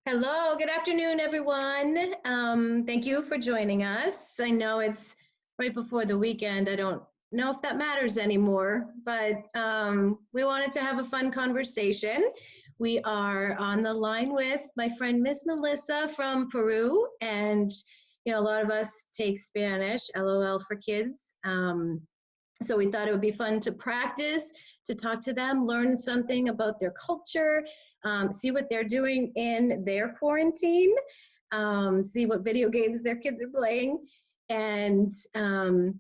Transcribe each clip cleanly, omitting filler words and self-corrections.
Hello, good afternoon, everyone. Thank you for joining us. I know it's right before the weekend. I don't know if that matters anymore, but we wanted to have a fun conversation. We are on the line with my friend Miss Melissa from Peru, and a lot of us take Spanish, LOL for kids. So we thought it would be fun to practice, to talk to them, learn something about their culture, see what they're doing in their quarantine, see what video games their kids are playing. And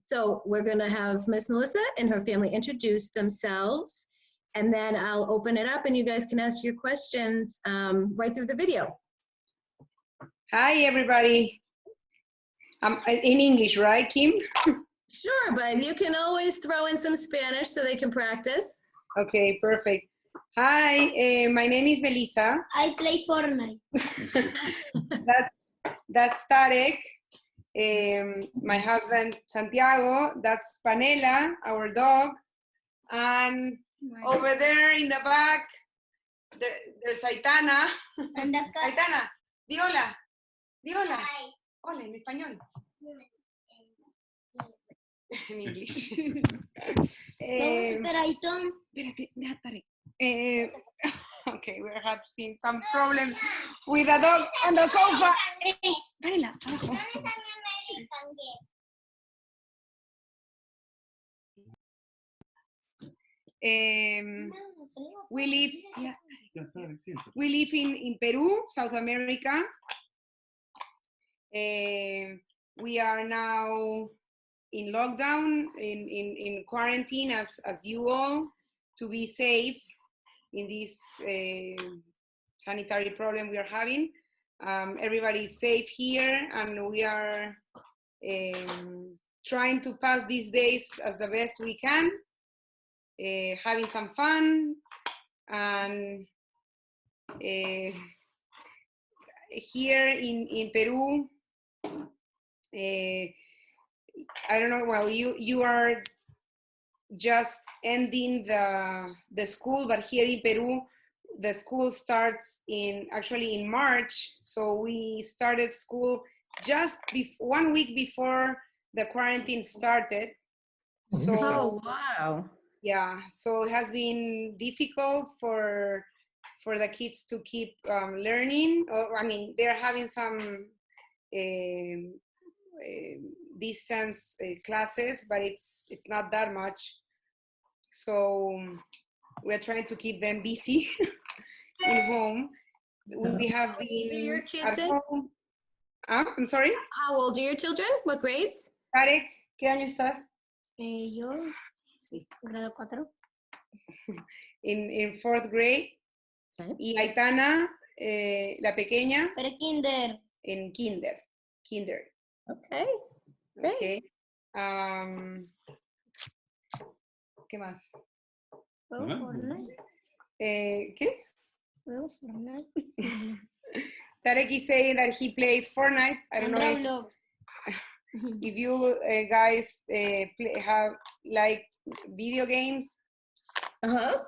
so we're gonna have Miss Melissa and her family introduce themselves, and then I'll open it up and you guys can ask your questions right through the video. Hi, everybody. In English, right, Kim? Sure, but you can always throw in some Spanish so they can practice. Okay, perfect. Hi, my name is Melisa. I play Fortnite. That's Tarek. My husband, Santiago. That's Panela, our dog. And over there in the back, there's Aitana. And Aitana, di hola. Di hola. Hola, en español. En English. Espérate, déjate. Okay, we're having some problems with the dog on the sofa. Panela, abajo. We live in Peru, South America. We are now in lockdown, in quarantine, as you all, to be safe in this sanitary problem we are having. Everybody is safe here, and we are trying to pass these days as the best we can, having some fun, and here in Peru, I don't know, well, you are just ending the school, but here in Peru, the school starts actually in March. So we started school just 1 week before the quarantine started. So, oh, wow. Yeah, so it has been difficult for the kids to keep learning. I mean, they're having some distance classes, but it's not that much. So we're trying to keep them busy in home. We have been. These are your kids at home. I'm sorry? How old are your children? What grades? Tarek, ¿qué año estás? Yo, Sí. grado 4. In 4th grade. Okay. Y Aitana, la pequeña. Pero kinder. En kinder. Okay, great. Okay. ¿Qué más? ¿Juego Fortnite? ¿Qué? ¿Juego Fortnite? Tarek is saying that he plays Fortnite. I don't know if you guys have like video games. Uh-huh.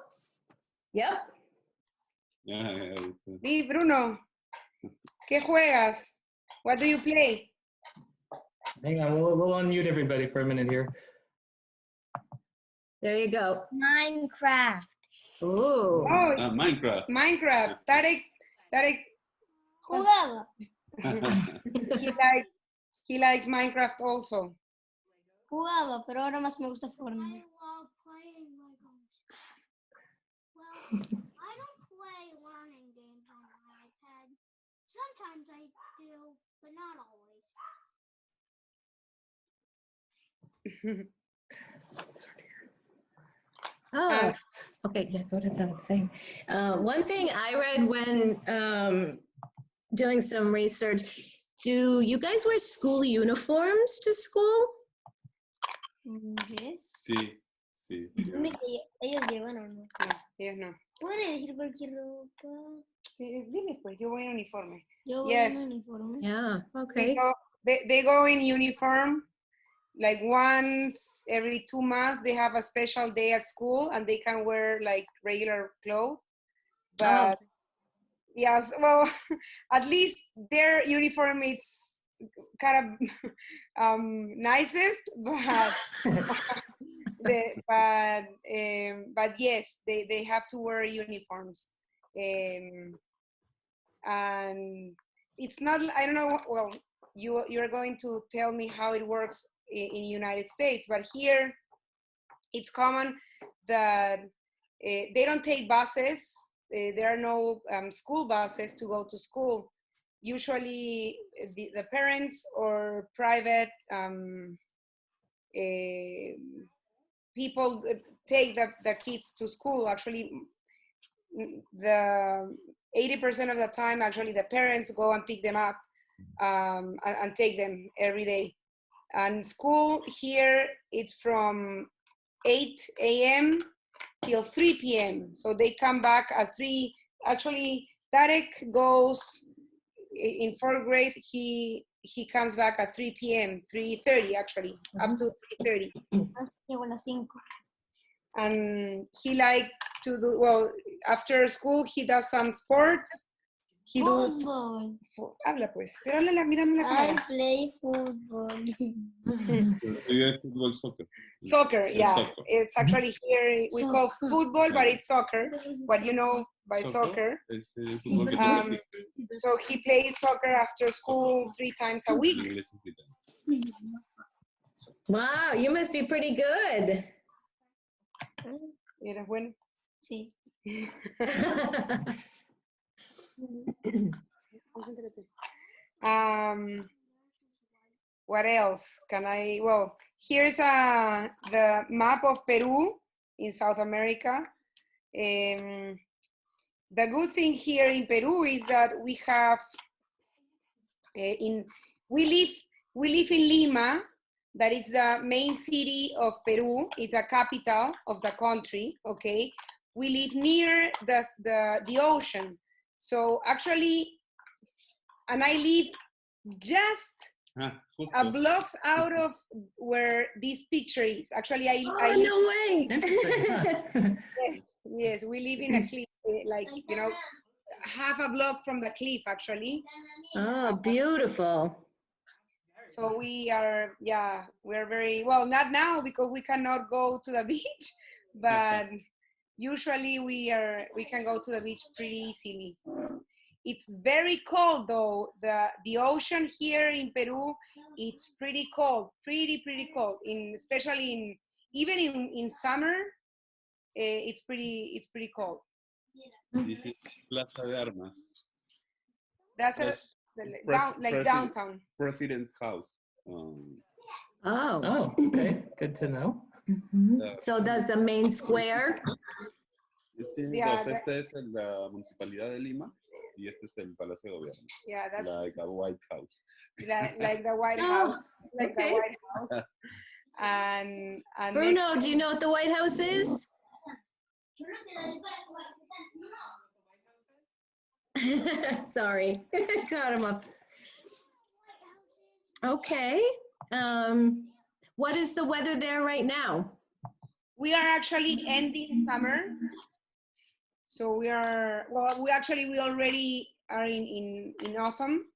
Yep. Di, Bruno, ¿qué juegas? What do you play? Hang on, we'll unmute everybody for a minute here. There you go. Minecraft. Ooh. Oh, Minecraft. Tarek. Jugaba. He likes Minecraft also. Jugaba, pero ahora más me gusta Fortnite. I love playing Legos. Well, I don't play learning games on my iPad. Sometimes I do, but not always. Oh, okay, yeah, go to the thing. One thing I read when doing some research, do you guys wear school uniforms to school? Yes. Sí. Ellos llevan o no. No, ellos no. Pueden elegir cualquier ropa. Sí, dile pues, yo voy en uniforme. Yo voy Yes. en uniforme. Yeah, okay. They go in uniform. Like once every 2 months, they have a special day at school and they can wear like regular clothes. But Yes, well, at least their uniform is kind of nicest, but but yes, they have to wear uniforms, and it's not. I don't know. Well, you're going to tell me how it works in United States, but here it's common that they don't take buses. There are no school buses to go to school. Usually the parents or private people take the kids to school. Actually, the 80% of the time, actually, the parents go and pick them up and take them every day. And school here, it's from 8 a.m. till 3 p.m. So they come back at 3. Actually, Tarek goes in 4th grade. He comes back at 3 p.m. 3:30 actually, up to 3:30. Llego a las 5. And he like to do well after school. He does some sports. He Football. Habla pues, pero háblala mirando la I cámara. play football. Football, soccer. Soccer, yeah. Soccer. It's actually here we call football, but it's soccer. What you know by soccer. Es fútbol que tiene So he plays soccer after school 3 times a week. inglés y italiano. Wow, you must be pretty good. Eres bueno. Sí. What else can I? Well, here's the map of Peru in South America. The good thing here in Peru is that we have we live in Lima, that is the main city of Peru. It's the capital of the country. Okay, we live near the ocean, so actually, and I live just a blocks out of where this picture is. Actually, I live, no way. yes, we live in a cliff, like half a block from the cliff actually. Oh, beautiful. So we are very well, not now because we cannot go to the beach, but usually we can go to the beach pretty easily. It's very cold though. The ocean here in Peru, it's pretty cold, pretty cold. Especially even in summer, it's pretty cold. This is Plaza de Armas. That's like downtown. President's house. Oh, okay. Good to know. So that's the main square. Tiene dos. Este es la Municipalidad de Lima y este es el Palacio de Gobierno. Yeah, that's Like a White House. like the White House. Like okay. the White House. And Bruno, do you know what the White House is? Sorry, got him up. Okay. What is the weather there right now? we are actually ending summer. So we already are in autumn.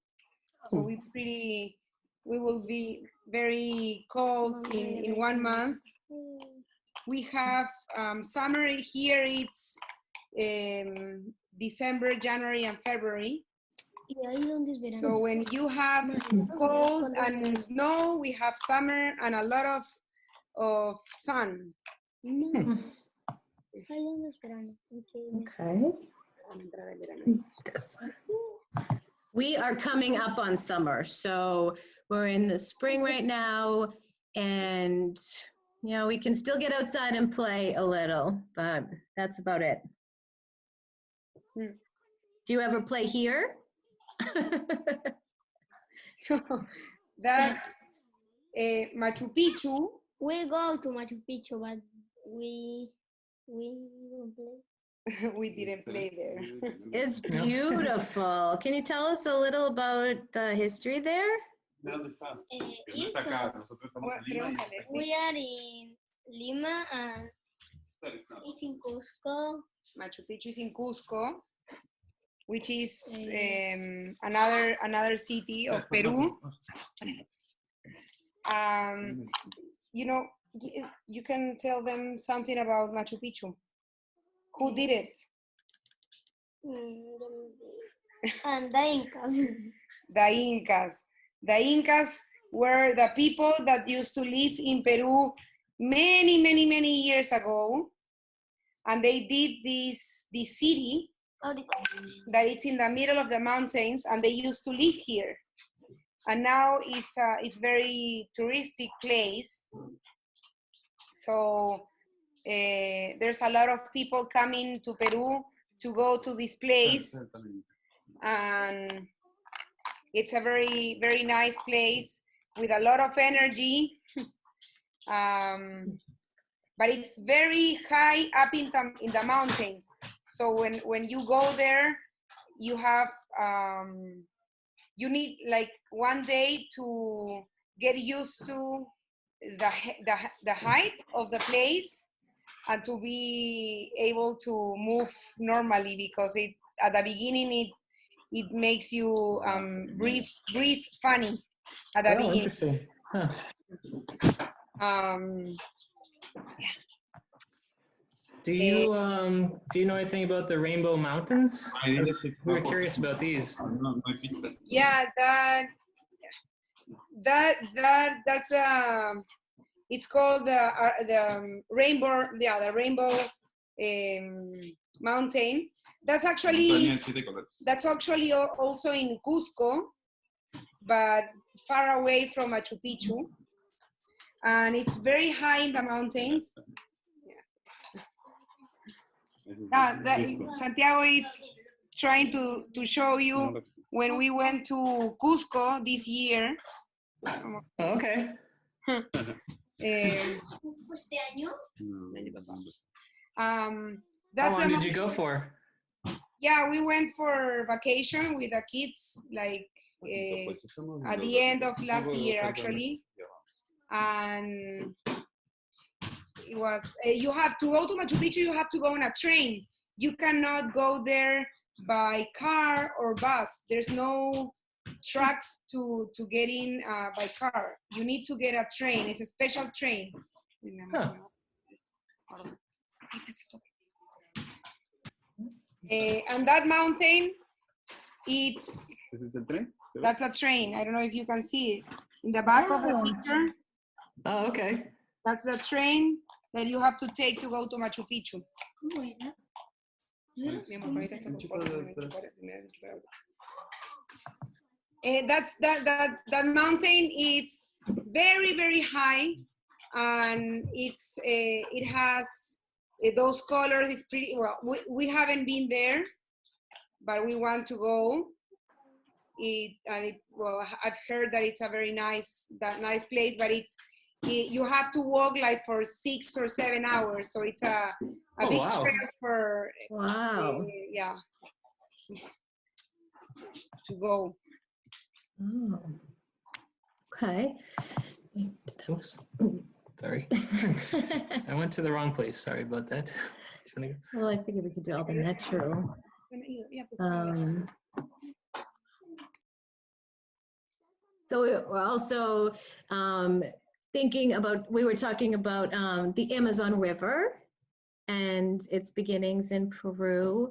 So we will be very cold in 1 month. We have summer here, it's December, January, and February. So when you have cold and snow, we have summer and a lot of sun. Okay. We are coming up on summer, so we're in the spring right now, and we can still get outside and play a little, but that's about it. Do you ever play here? That's Machu Picchu. We go to Machu Picchu, but we don't play. We didn't play there. It's beautiful. Can you tell us a little about the history there? ¿De dónde está? Yes, Está acá. Nosotros estamos en Lima. we are in Lima and it's in Cusco. Machu Picchu is in Cusco. which is another city of Peru. You know, you can tell them something about Machu Picchu. Who did it? And the Incas. The Incas. The Incas were the people that used to live in Peru many years ago, and they did this city that it's in the middle of the mountains, and they used to live here. And now it's very touristic place. So there's a lot of people coming to Peru to go to this place, and it's a very nice place with a lot of energy. But it's very high up in the mountains. So when you go there, you have you need like one day to get used to the height of the place and to be able to move normally, because at the beginning it makes you breathe funny at the Oh, beginning. interesting. Huh. Do you know anything about the Rainbow Mountains? We were curious about these. Yeah, that's it's called the Rainbow. Yeah, the Rainbow Mountain. That's actually also in Cusco, but far away from Machu Picchu, and it's very high in the mountains. Santiago is trying to show you when we went to Cusco this year. Oh, okay. That's How long did you go for? Yeah, we went for vacation with the kids, like at the end of last year, actually. And it was, you have to go to Machu Picchu, you have to go on a train. You cannot go there by car or bus. There's no tracks to get in by car. You need to get a train. It's a special train. Huh. And that mountain, that's a train. I don't know if you can see it. In the back of the picture, Oh, okay. that's a train that you have to take to go to Machu Picchu. That mountain is very high, and it has those colors. It's pretty well. We haven't been there, but we want to go. Well, I've heard that it's a very nice place, but you have to walk like for 6 or 7 hours, so it's a big trail for yeah, to go. Oh. Okay. Sorry. I went to the wrong place. Sorry about that. Well, I figured we could do all the natural. So we're also thinking about, we were talking about the Amazon River and its beginnings in Peru.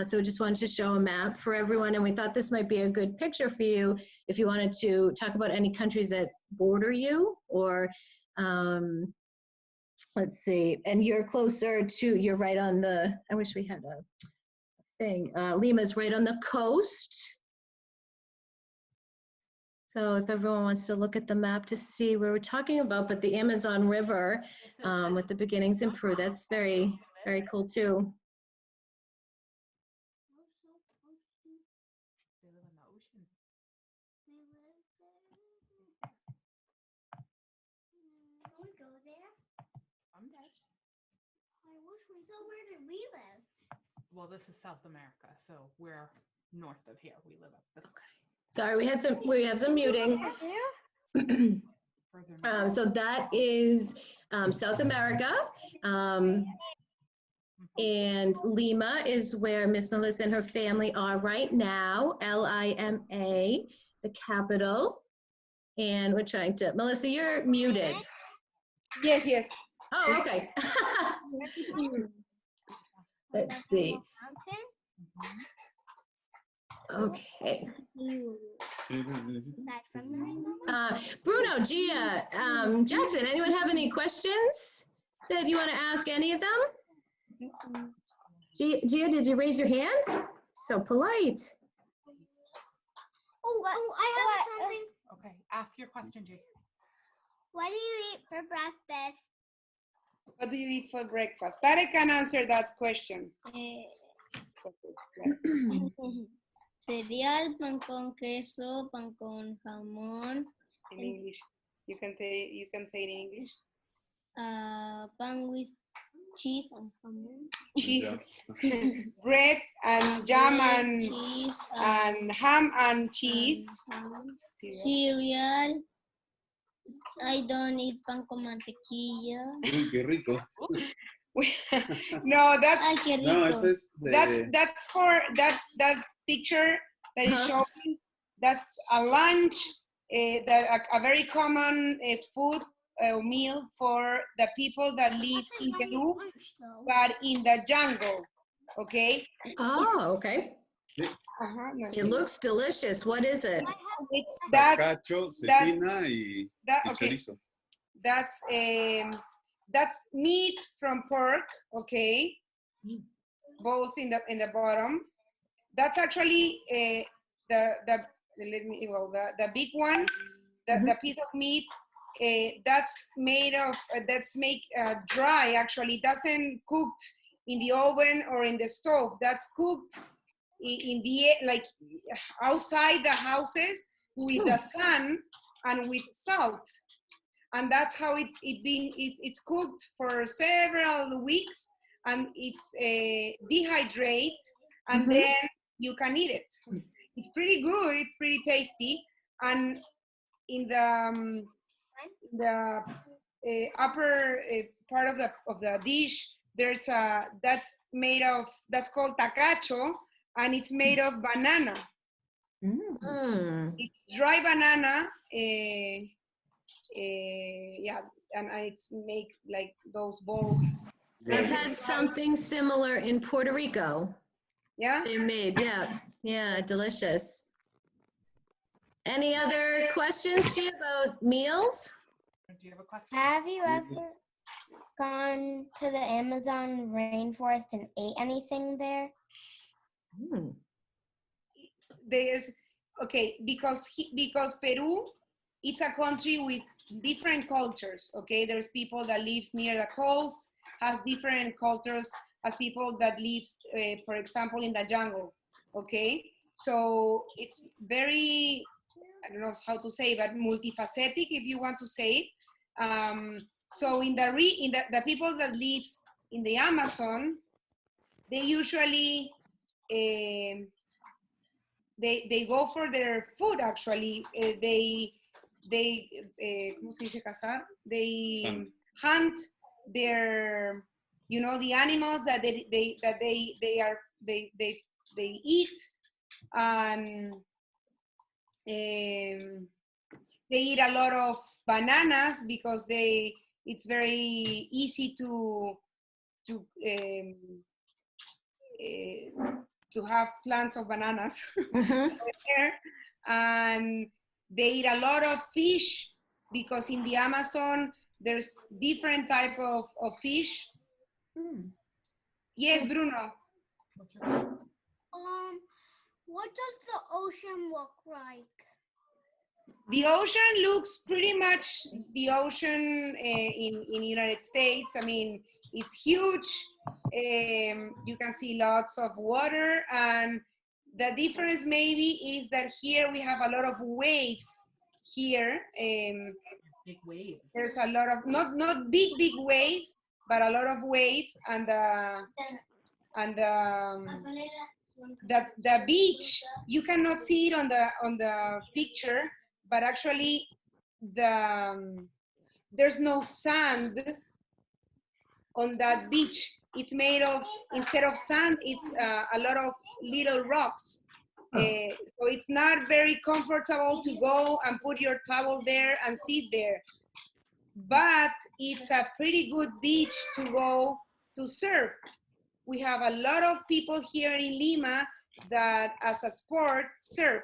So just wanted to show a map for everyone, and we thought this might be a good picture for you if you wanted to talk about any countries that border you, or let's see, and you're closer to, you're right on the, I wish we had a thing, Lima's right on the coast. So if everyone wants to look at the map to see where we're talking about, but the Amazon River with the beginnings in Peru, that's very cool too. They live in the ocean. Can we go there? Someday. I wish we. So where do we live? Well, this is South America, so we're north of here. We live up this way. Sorry, we have some muting. Further north. So that is South America. And Lima is where Miss Melissa and her family are right now, Lima, the capital. And we're trying to, Melissa, you're muted. Yes, yes. Oh, okay. Let's see. Okay. Aside from the rainbow. Bruno, Gia, Jackson, anyone have any questions that you want to ask any of them? Gia, did you raise your hand? So polite. Oh, I have something. Okay, ask your question, Jake. What do you eat for breakfast? What do you eat for breakfast? Tarek can answer that question. Cereal, pan con queso, pan con jamón, In English. You can say it in English. pan with cheese and jamón. Cheese, bread and jam Bread, and cheese ham and cheese. ham. Cereal. Cereal. I don't eat pan con mantequilla. Uy, qué rico. No, that's Ay, qué rico. No, ese es de... that's for that picture that is showing. That's a lunch, that a very common food meal for the people that lives in Peru, but in the jungle. Okay. Oh, okay. No. It looks delicious. What is it? It's Tacacho, cecina y okay. chorizo. That's meat from pork, okay, both in the bottom. That's actually the big one, the piece of meat. That's made of dry. Actually, doesn't cooked in the oven or in the stove. That's cooked in the like outside the houses with the sun and with salt. And that's how it's cooked for several weeks, and it's dehydrated, and then you can eat it. It's pretty good. It's pretty tasty. And in the upper part of the dish, there's that's called tacacho, and it's made of banana. It's dry banana. Yeah, and it's make like those balls. I've had something similar in Puerto Rico. Yeah. They made, yeah, delicious. Any other questions, Gia, about meals? Do you have a question? Have you ever gone to the Amazon rainforest and ate anything there? There's because Peru, it's a country with different cultures. Okay, there's people that live near the coast, has different cultures as people that lives, for example, in the jungle. Okay, so it's very, I don't know how to say, but multifaceted, if you want to say it. So in the people that lives in the Amazon, they usually they go for their food. Actually, they ¿cómo se dice cazar? They hunt their, the animals that they eat, and they eat a lot of bananas because it's very easy to have plants of bananas there. And they eat a lot of fish because in the Amazon there's different type of fish. Yes, Bruno. What does the ocean look like? The ocean looks pretty much the ocean in United States. I mean, it's huge. You can see lots of water, and the difference maybe is that here we have a lot of waves. Here, Big waves. there's a lot of not big waves, but a lot of waves, and the beach, you cannot see it on the picture, but actually there's no sand on that beach. it's made of, instead of sand, it's a lot of little rocks. So it's not very comfortable to go and put your towel there and sit there. But it's a pretty good beach to go to surf. We have a lot of people here in Lima that as a sport surf.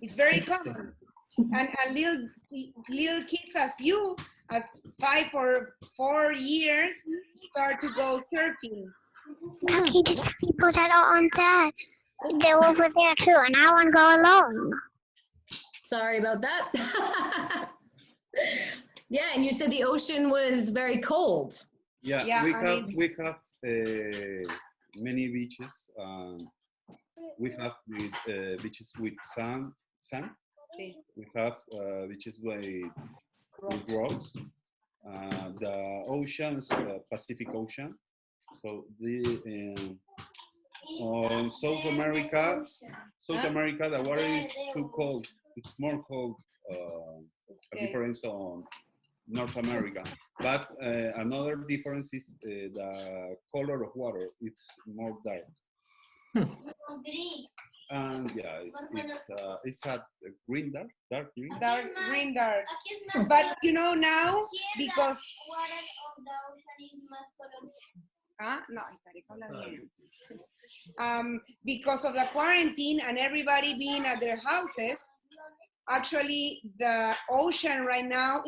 It's very common. And little kids as you, as 5 or 4 years, start to go surfing. Okay, just people that are on that. They're over there too, and I want to go alone. Sorry about that. Yeah, and you said the ocean was very cold. Yeah, Yeah, we and have many beaches. We have beaches with sand. We have beaches with rocks. The oceans, Pacific Ocean. So on South America, the water is too cold. It's more cold. A difference on North America. But another difference is the color of water. It's more dark. And yeah, it's a green, dark green. Dark. But you know now, because because of the quarantine and everybody being at their houses, actually the ocean right now,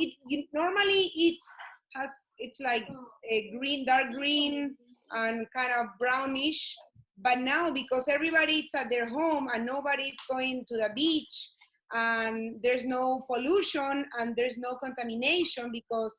normally it's like a green, dark green and kind of brownish. But now, because everybody's at their home and nobody's going to the beach, and there's no pollution and there's no contamination, because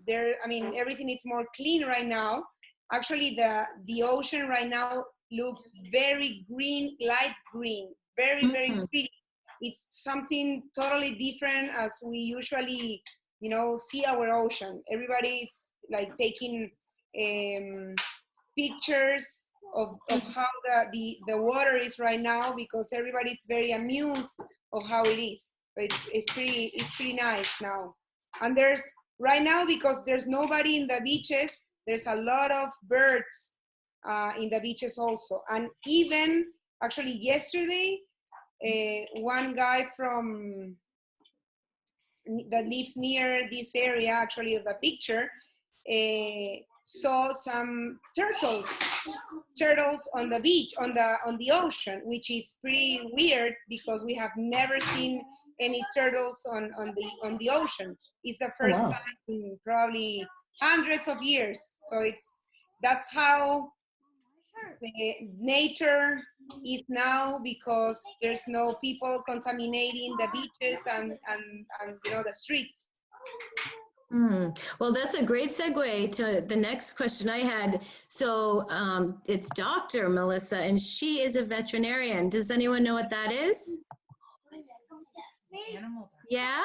everything is more clean right now. Actually, the ocean right now looks very green, light green, very, very pretty. It's something totally different as we usually, see our ocean. Everybody's like taking pictures of how the water is right now, because everybody's very amused of how it is. But it's pretty nice now. And there's right now, because there's nobody in the beaches, there's a lot of birds in the beaches also. And even actually yesterday, one guy that lives near this area, actually of the picture, saw some turtles on the beach, on the ocean, which is pretty weird because we have never seen any turtles on the ocean. It's the first time in probably hundreds of years. So that's how nature is now, because there's no people contaminating the beaches and the streets. Well, that's a great segue to the next question I had. So it's Dr. Melissa, and she is a veterinarian. Does anyone know what that is? Animal. Yeah?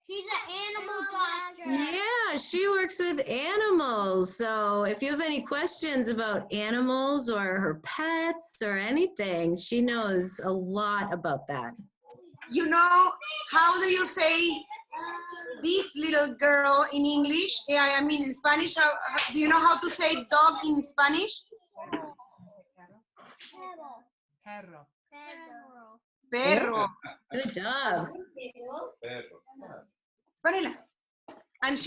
She's an animal doctor. Yeah, she works with animals. So if you have any questions about animals or her pets or anything, she knows a lot about that. How do you say this little girl in English? I mean in Spanish. Do you know how to say dog in Spanish? Perro. Good job. Panela. And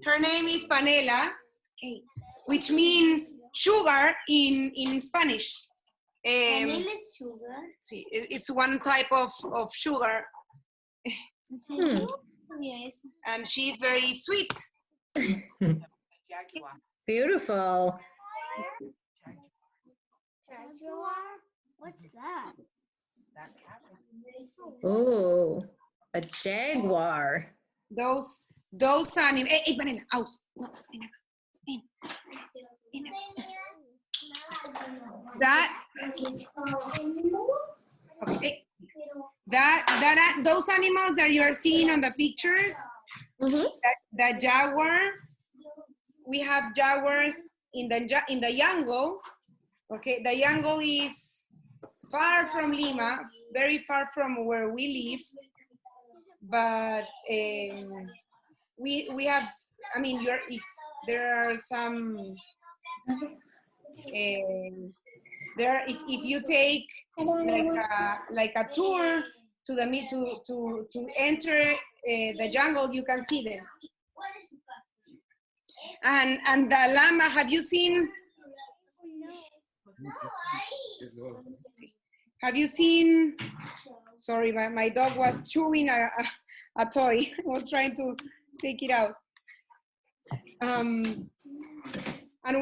her name is Panela, which means sugar in Spanish. Panela is sugar. Sí, it's one type of sugar. And she's very sweet. Jaguar. Beautiful. Jaguar? What's that? That cat. Oh, a jaguar. Those animals. Hey, Panela, out. No, those animals that you are seeing on the pictures, the jaguar, we have jaguars in the jungle. Okay, the jungle is far from Lima, very far from where we live, but we have, I mean, if there are some, if you take like a tour to the to enter the jungle, you can see them. And the llama, have you seen? Have you seen? Sorry, my dog was chewing a toy. I was trying to take it out. And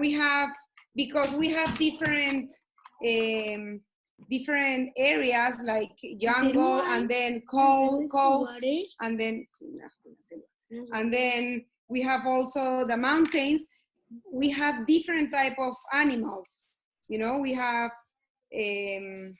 we have, because we have different different areas like jungle and then coast and then we have also the mountains. We have different type of animals. You know, we have the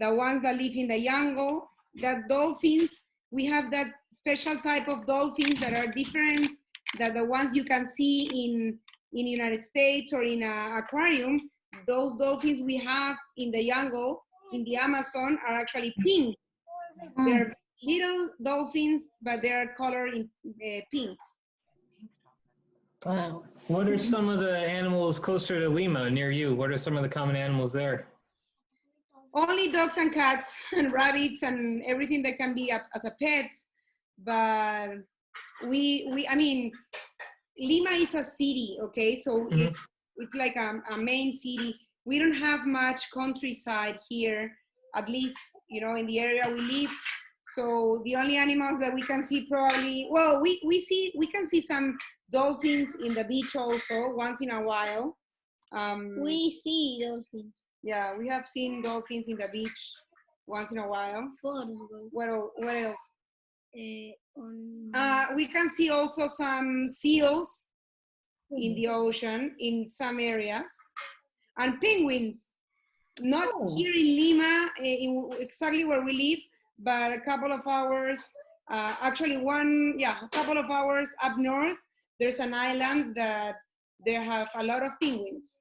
ones that live in the jungle, the dolphins. We have that special type of dolphins that are different than the ones you can see in United States or in an aquarium. Those dolphins we have in the jungle, in the Amazon, are actually pink. They're little dolphins, but they're colored in pink. Wow. What are some of the animals closer to Lima near you? What are some of the common animals there? Only dogs and cats and rabbits and everything that can be as a pet. But I mean, Lima is a city, okay? So it's like a main city. We don't have much countryside here, at least, you know, in the area we live. So the only animals that we can see probably, well, we can see some dolphins in the beach also once in a while. We see dolphins. Yeah, we have seen dolphins in the beach once in a while. What else? We can see also some seals in the ocean in some areas, and penguins. Not here in Lima, exactly where we live, but a couple of hours, actually a couple of hours up north, there's an island that there have a lot of penguins.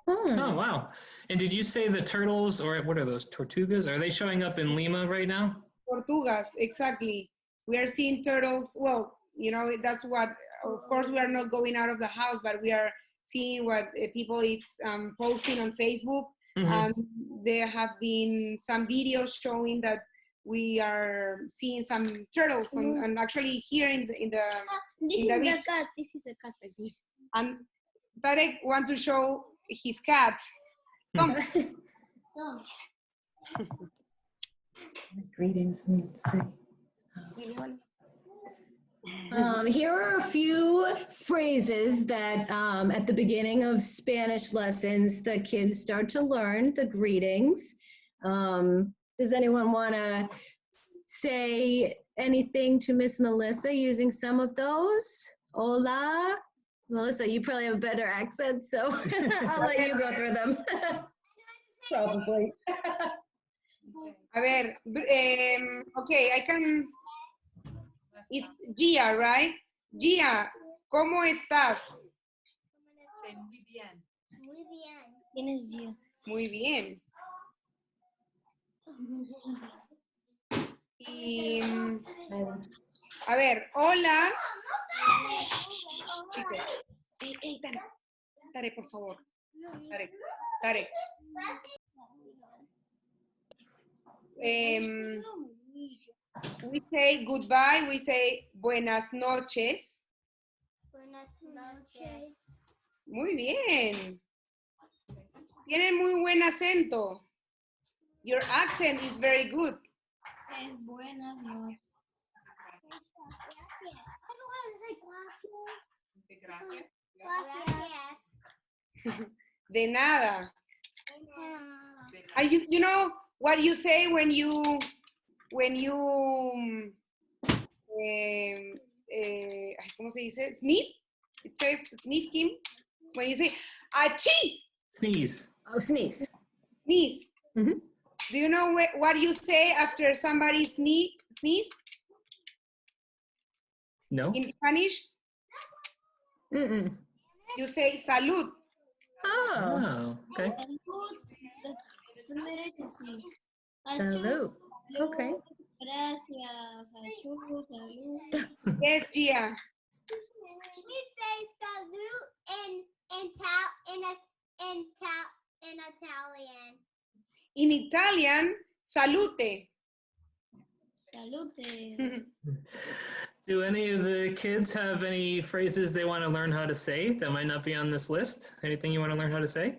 Oh, wow. And did you say the turtles, or what are those, tortugas? Are they showing up in Lima right now? Tortugas, exactly. We are seeing turtles. Well, you know, that's what, of course, we are not going out of the house, but we are seeing what people is posting on Facebook. And there have been some videos showing that we are seeing some turtles, and actually here in the This in the is beach. the cat. This is a cat. And Tarek want to show his cat. Tom. Greetings. Here are a few phrases that at the beginning of Spanish lessons, the kids start to learn the greetings. Does anyone want to say anything to Miss Melissa using some of those? Hola. Melissa, you probably have a better accent, so I'll let you go through them. Probably. A ver, okay, I can. It's Gia, right? Gia, ¿cómo estás? Muy bien. Muy bien. ¿Quién es Gia? Muy bien. Y, a ver, hola. Chicos. Hey, Tarek, por favor. Tarek. We say goodbye, we say buenas noches. Buenas noches. Muy bien. Tienen muy buen acento. Your accent is very good. Buenas noches. De nada. Are you know what you say when you ¿cómo se dice? Sniff. It says sniff, Kim. When you say achí. Sneeze. Oh, sneeze. Sneeze. Mm-hmm. Do you know what you say after somebody sneeze? No. In Spanish? Mm-mm. You say salud. Oh. Okay. Hello. Okay. Gracias. Salud. Yes, Gia. me say salute in Italian. In Italian, salute. Salute. Do any of the kids have any phrases they want to learn how to say that might not be on this list? Anything you want to learn how to say?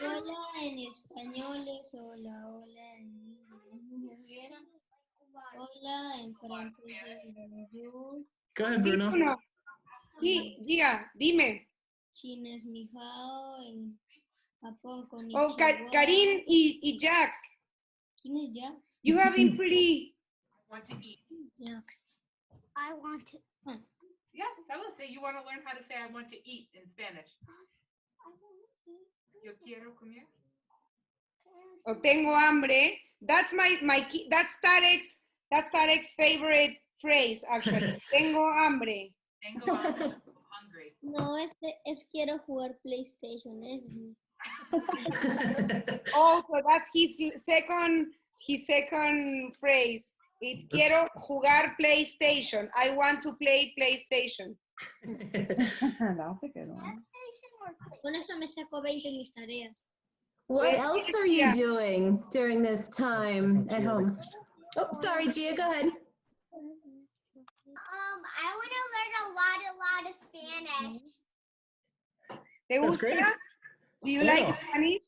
Hola en español es hola, hola en inglés. Hola en francés es bonjour. Go ahead, Sí, Bruno. Bruno. Sí, diga, dime. China es mi hao, en Japón con Oh, Karin y Jax, ¿Quién es Jax? you have been pretty. Want to eat. Jax. I want to. Yeah, tell us. Say you want to learn how to say I want to eat in Spanish. Yo quiero comer. O tengo hambre. That's that's Tarek's favorite phrase, actually. Tengo hambre. Tengo hambre. I'm hungry. No, es quiero jugar PlayStation. Ese es mi. Oh, so that's his second phrase. It's quiero jugar PlayStation. I want to play PlayStation. That's a good one. Con eso me saco 20 en mis tareas. What else are you doing during this time at home? Oh, sorry, Gia, go ahead. I want to learn a lot of Spanish. ¿Te That's gusta? great. Do you Yeah. like Spanish?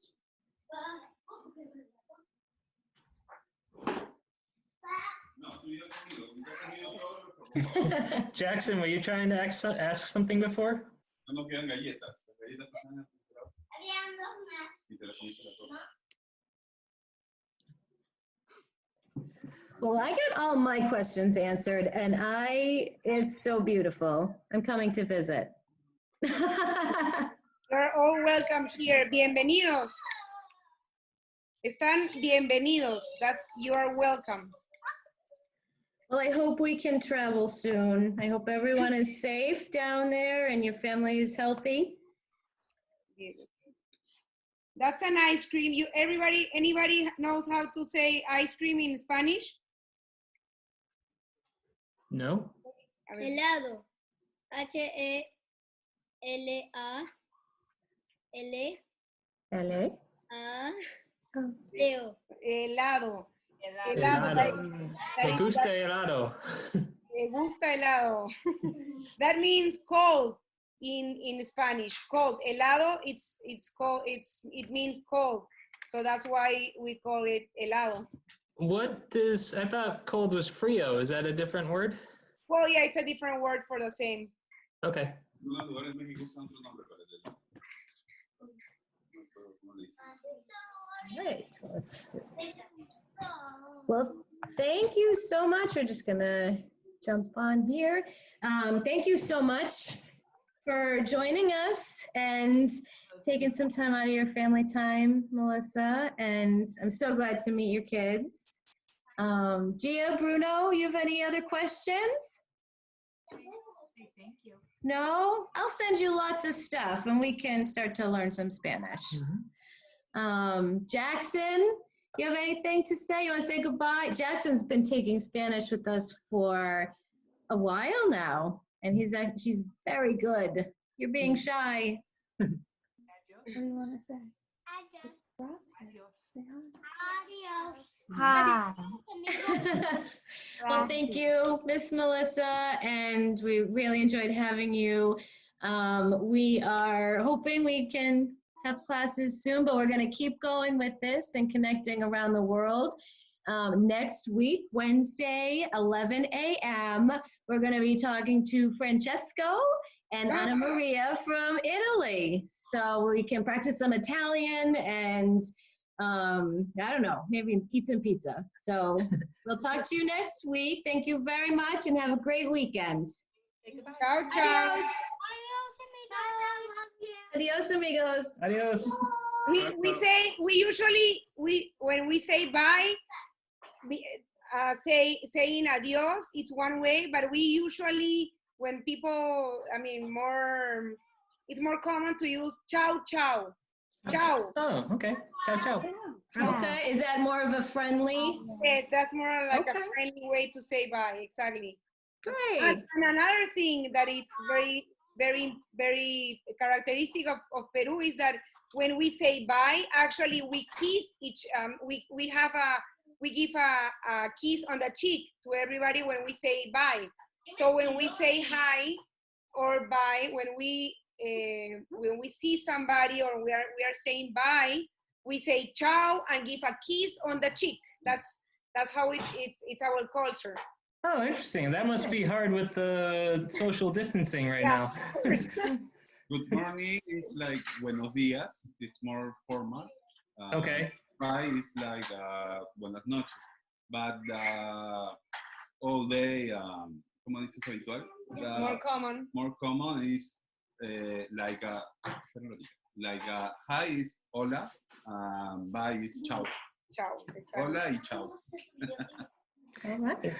Jackson, were you trying to ask something before? No quedan galletas. Las galletas pasan al refrigerador Habían dos más. y te las comiste las dos. Well, I got all my questions answered, and it's so beautiful. I'm coming to visit. You're all welcome here. Bienvenidos. Están bienvenidos. You are welcome. Well, I hope we can travel soon. I hope everyone is safe down there and your family is healthy. That's an ice cream. Anybody knows how to say ice cream in Spanish? No? A ver. Helado. H-E-L-A-L-A. LA? Leo. Helado. Helado. Me Like gusta helado. Me gusta helado. That means cold in Spanish. Cold. Helado, it means cold. So that's why we call it helado. I thought cold was frío. Is that a different word? Well, yeah, it's a different word for the same. Okay. Algunos lugares en México usan otro nombre para el helado. No me acuerdo cómo le dicen. Right. Well, thank you so much. We're just gonna jump on here. Thank you so much for joining us and taking some time out of your family time, Melissa. And I'm so glad to meet your kids. Gia, Bruno, you have any other questions? Thank you. No? I'll send you lots of stuff and we can start to learn some Spanish. Jackson, you have anything to say? You want to say goodbye? Jackson's been taking Spanish with us for a while now, and she's very good. You're being shy. What do you want to say? Adios. Gracias. Say Adios. hi. Well, thank you, Miss Melissa, and we really enjoyed having you. We are hoping we can have classes soon, but we're going to keep going with this and connecting around the world. Next week, Wednesday, 11 a.m., we're going to be talking to Francesco and Anna Maria from Italy. So we can practice some Italian and I don't know, maybe eat some pizza. So we'll talk to you next week. Thank you very much and have a great weekend. Ciao, ciao. Adios. Adios, amigos. Adios. When we say bye, saying adios, it's one way, but we usually, when people, it's more common to use ciao, ciao. Ciao. Oh, okay. Ciao, ciao. Okay, is that more of a friendly? Yes, that's more like Okay. a friendly way to say bye, exactly. Great. And another thing that it's very, very, very characteristic of Peru is that when we say bye, actually we kiss each, we give a kiss on the cheek to everybody when we say bye. So when we say hi or bye, when we see somebody or we are saying bye, we say ciao and give a kiss on the cheek. That's how it's our culture. Oh, interesting. That must be hard with the social distancing right now. Good morning is like buenos días. It's more formal. Okay. Bye is like buenas noches. But all day, ¿cómo dices habitual? More common is like hi is hola, bye is ciao. Ciao. Exactly. Hola y ciao. All right.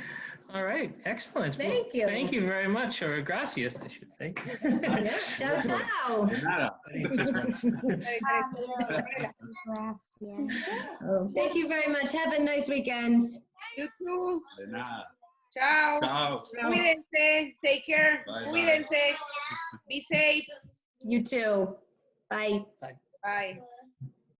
All right. Excellent. Thank you. Thank you very much, or gracias, I should say. Yeah. Ciao, ciao. De nada. Oh, thank you very much. Have a nice weekend. You too. De nada. Ciao. Ciao. Cuídense. Take care. Bye, bye. Cuídense. Be safe. You too. Bye. Bye.